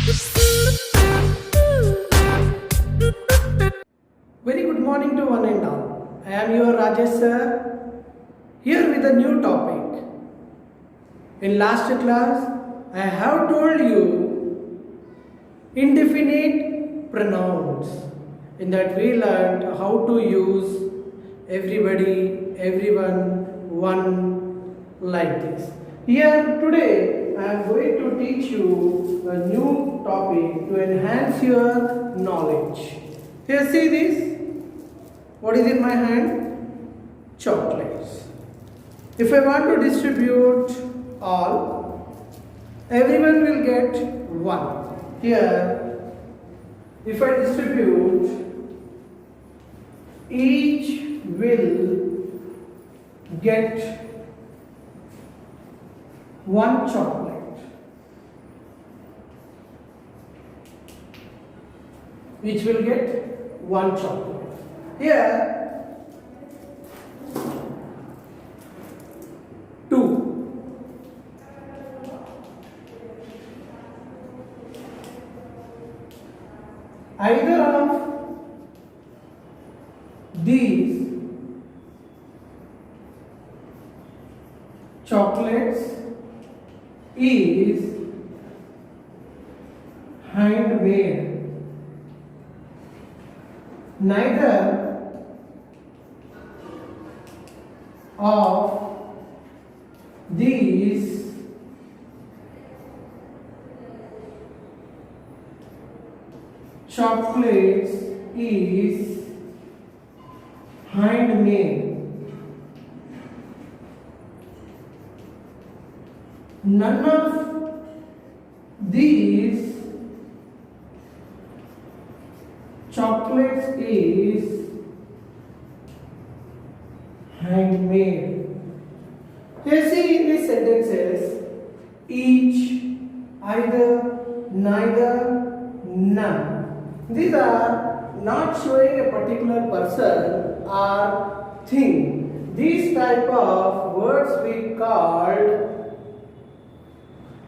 Very good morning to one and all. I am your Rajesh sir, here with a new topic. In last class, I have told you indefinite pronouns. In that we learned how to use everybody, everyone, one, like this. Here today, I am going to teach you a new topic to enhance your knowledge. Here see this. What is in my hand? Chocolates. If I want to distribute all, everyone will get one. Here, if I distribute, each will get one chocolate. Each will get one chocolate. Here, 2. Either of these chocolates is handmade. Neither of these chocolates is handmade. None of these chocolates is handmade. Here see in these sentences, each, either, neither, none. These are not showing a particular person or thing. These type of words we called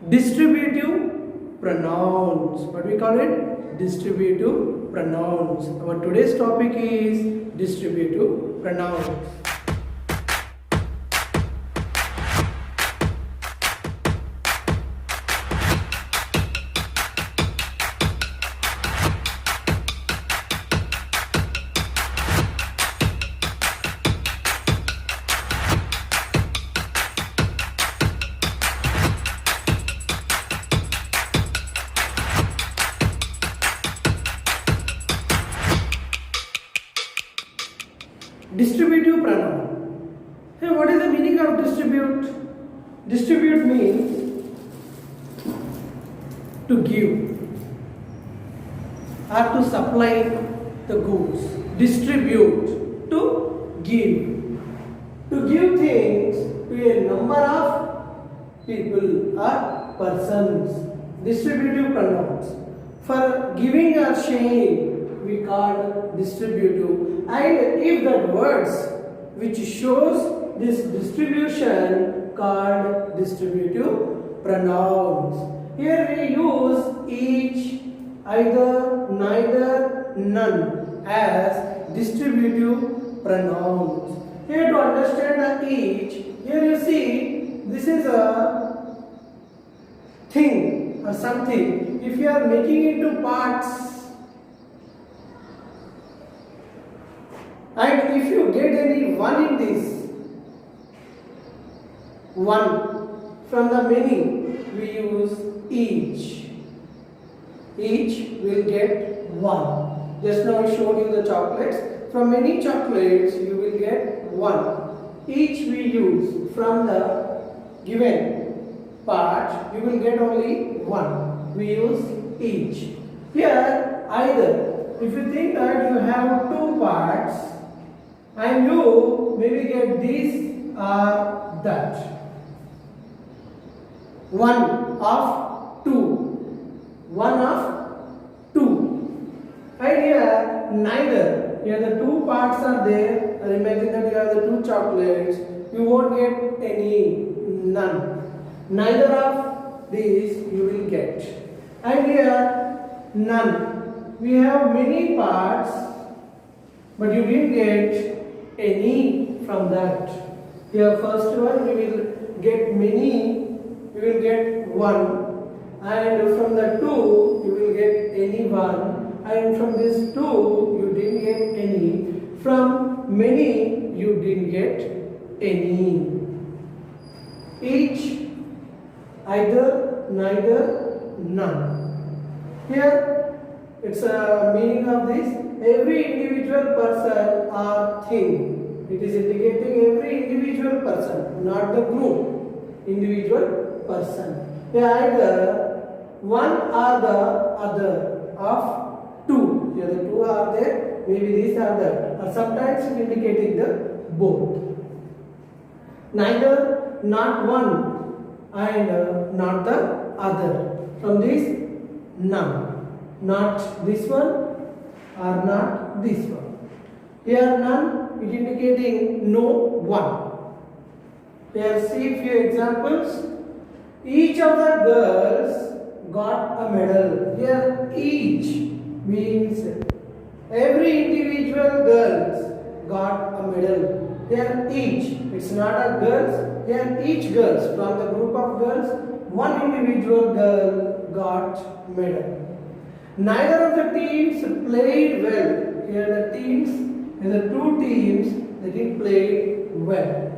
distributive pronouns. What we call it? Distributive pronouns. Our today's topic is distributive pronouns. Distributive pronoun. Hey, what is the meaning of distribute? Distribute means to give or to supply the goods. Distribute, to give. To give things to a number of people or persons. Distributive pronouns. For giving or sharing, we call distributive. And if that words which shows this distribution called distributive pronouns. Here we use each, either, neither, none as distributive pronouns. Here to understand the each, here you see this is a thing or something. If you are making into parts, and if you get any one in this, one from the many, we use each. Each will get one. Just now I showed you the chocolates. From many chocolates, you will get one. Each we use from the given part, you will get only one. We use each. Here, either. If you think that you have two parts, and you maybe get this or that. One of two. One of two. And here neither. Here the two parts are there. And imagine that you have the two chocolates. You won't get any, none. Neither of these you will get. And here none. We have many parts, but you didn't get any from that. Here first one we will get many, we will get one, and from the two you will get any one, and from this two you didn't get any, from many you didn't get any. Each, either, neither, none. Here it's a meaning of this: every individual person or thing. It is indicating every individual person, not the group. Individual person. They either one or the other of two. Here the two are there. Maybe these are that. Or sometimes indicating the both. Neither, not one, and not the other. From this, none. Not this one or not this one. Here none is indicating no one. Here see few examples. Each of the girls got a medal. Here each means every individual girls got a medal. Here each, it's not a girls. Here each girls, from the group of girls, one individual girl got medal. Neither of the teams played well. Here the teams, in the two teams, they didn't play well.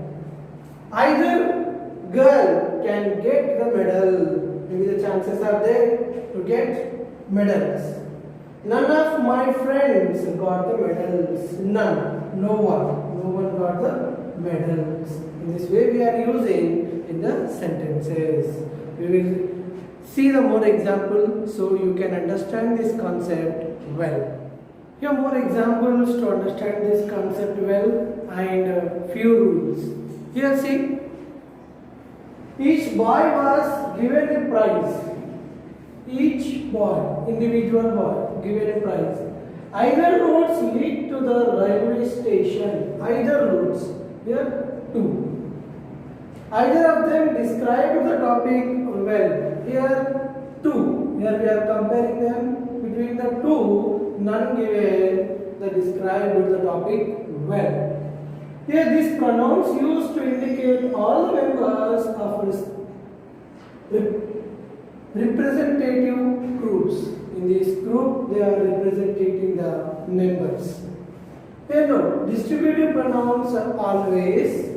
Either girl can get the medal. Maybe the chances are there to get medals. None of my friends got the medals. None. No one. No one got the medals. In this way we are using in the sentences. We will see the more example so you can understand this concept well. Here more examples to understand this concept well, and few rules. Here see, each boy was given a prize. Each boy, individual boy, given a prize. Either roads lead to the railway station. Either roads. Here two. Either of them describe the topic well. Here two. Here we are comparing them between the two. None given the describe the topic well. Here these pronouns used to indicate all the members of representative groups. In this group they are representing the members. Here no, distributive pronouns are always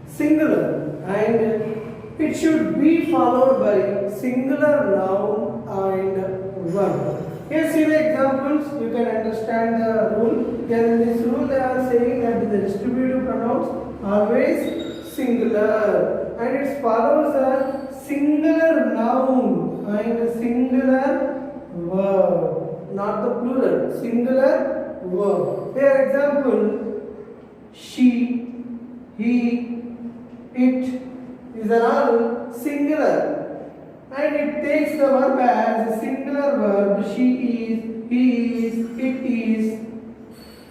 singular, and it should be followed by singular noun and verb. Here see the examples, you can understand the rule. Here in this rule they are saying that the distributive pronouns always singular, and it follows a singular noun and a singular verb, not the plural, singular verb. Here example, she, he, it is all singular, and it takes the verb as a singular verb. She is, he is, it is.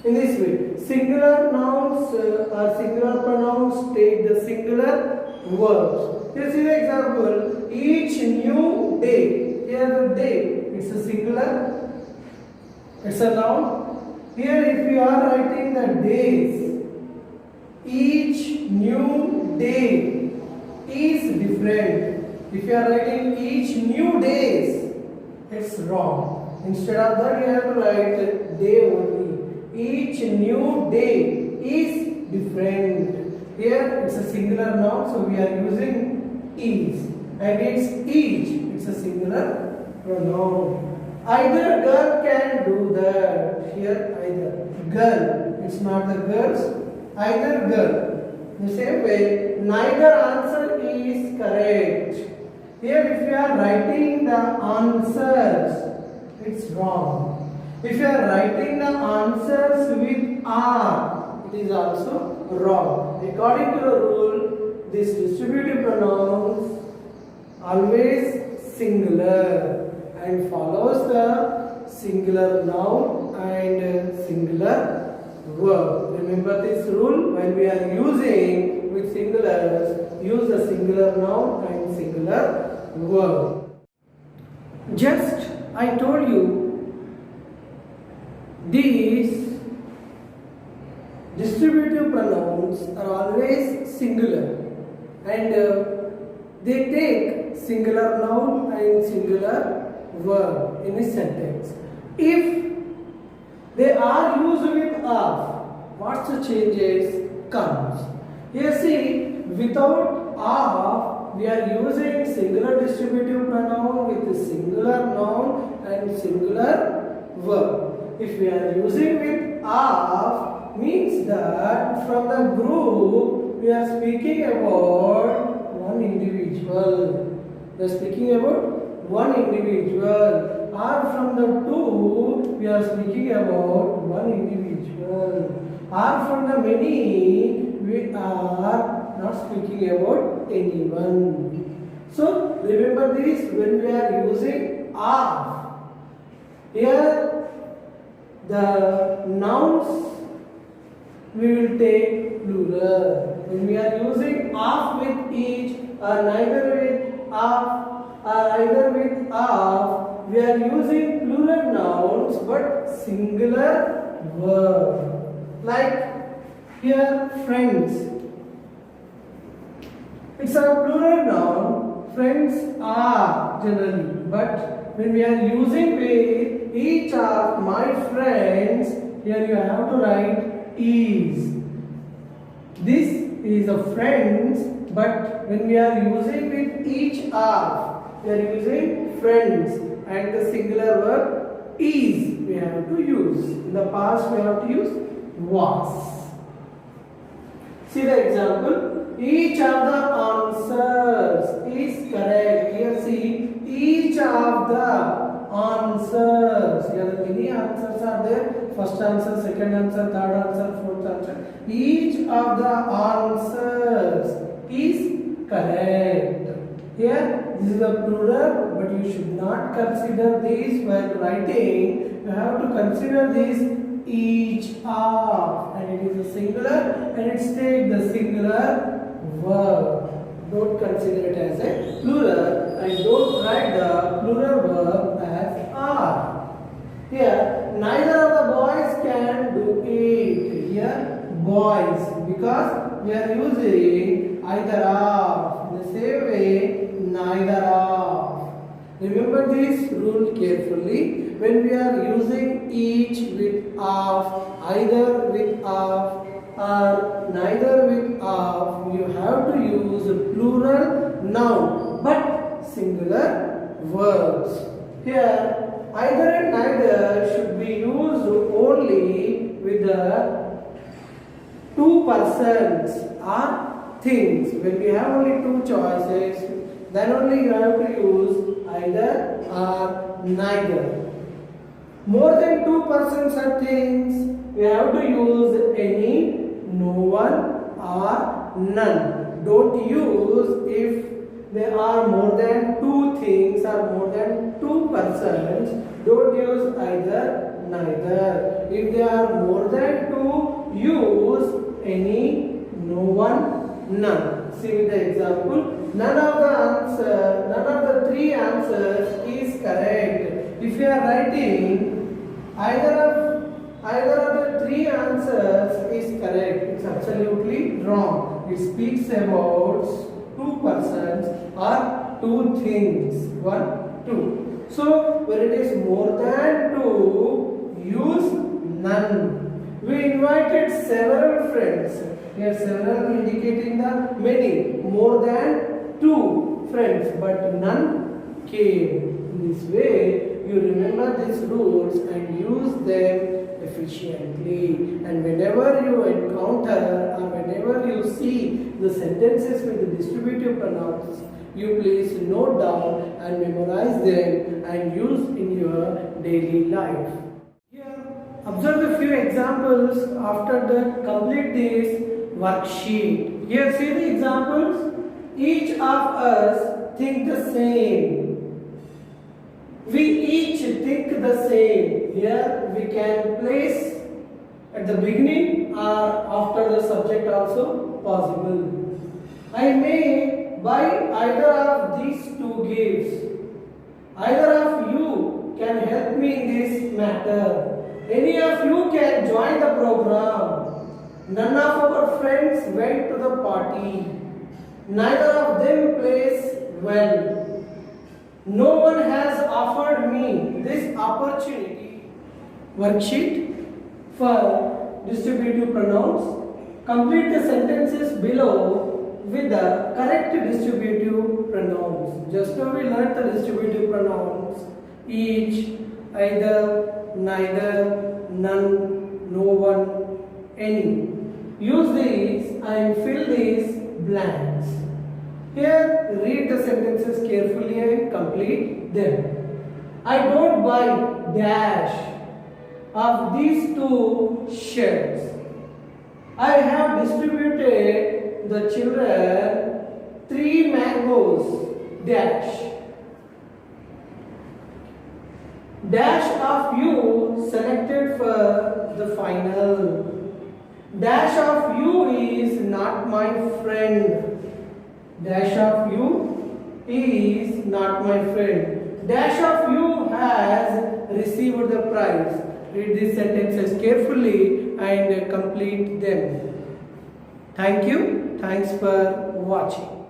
In this way, singular nouns or singular pronouns take the singular verbs. Here see the example, each new day. Here the day, it's a singular, it's a noun. Here if you are writing the days, each new day is different. If you are writing each new days, it's wrong. Instead of that you have to write day only. Each new day is different. Here it's a singular noun, so we are using is, and it's each, it's a singular pronoun. Either girl can do that. Here either girl, it's not the girls, either girl. The same way, neither answer is correct. Here if you are writing the answers, it's wrong. If you are writing the answers with are, it is also wrong. According to the rule, this distributive pronouns always singular and follows the singular noun and singular verb. Remember this rule, when we are using with singulars, use the singular noun and singular verb. Just I told you these distributive pronouns are always singular and they take singular noun and singular verb in a sentence. If they are used with of, what's the changes comes. Here see, without of, we are using singular distributive pronoun with singular noun and singular verb. If we are using with of, means that from the group we are speaking about one individual. We are speaking about one individual. Or from the two, we are speaking about one individual. Or from the many, we are not speaking about anyone. So remember this when we are using of. Here the nouns we will take plural. When we are using of with each or neither with of or either with of, we are using plural nouns but singular verb. Like here friends. It's a plural noun. Friends are generally, but when we are using with each of my friends, here you have to write is. This is a friends, but when we are using with each of, we are using friends and the singular verb is we have to use. In the past we have to use was. See the example. Each of the answers is correct. Here see, each of the answers. Here many answers are there. First answer, second answer, third answer, fourth answer. Each of the answers is correct. Here this is a plural, but you should not consider this while writing. You have to consider this each of, and it is a singular, and it's take the singular verb. Don't consider it as a plural, and don't write the plural verb as are. Here, neither of the boys can do it. Here, boys, because we are using either of. In the same way, neither of. Remember this rule carefully. When we are using each with of, either with of, or neither with of, you have to use plural noun but singular verbs. Here, either and neither should be used only with the two persons or things. When we have only two choices, then only you have to use either or neither. More than two persons or things, we have to use any, no one or none. Don't use if there are more than two things or more than two persons. Don't use either, neither. If there are more than two, use any, no one, none. See with the example. None of the three answers is correct. If you are writing either of the three answers is correct, it's absolutely wrong. It speaks about two persons or two things. One, two. So when it is more than two, use none. We invited several friends. Here several indicating the many, more than two friends, but none came. In this way, you remember these rules and use them efficiently. And whenever you encounter or whenever you see the sentences with the distributive pronouns, you please note down and memorize them and use in your daily life. Here, observe a few examples. After that, complete this worksheet. Here, see the examples. Each of us think the same. We each think the same. Here we can place at the beginning or after the subject also possible. I may buy either of these two gifts. Either of explaining this matter. Any of you can join the program. None of our friends went to the party. Neither of them plays well. No one has offered me this opportunity. Worksheet for distributive pronouns. Complete the sentences below with the correct distributive pronouns. Just now we learnt the distributive pronouns. Each, either, neither, none, no one, any. Use these and fill these blanks. Here, read the sentences carefully and complete them. I don't buy dash of these two shirts. I have distributed the children 3 mangoes dash. Dash of you selected for the final. Dash of you is not my friend. Dash of you is not my friend. Dash of you has received the prize. Read these sentences carefully and complete them. Thank you. Thanks for watching.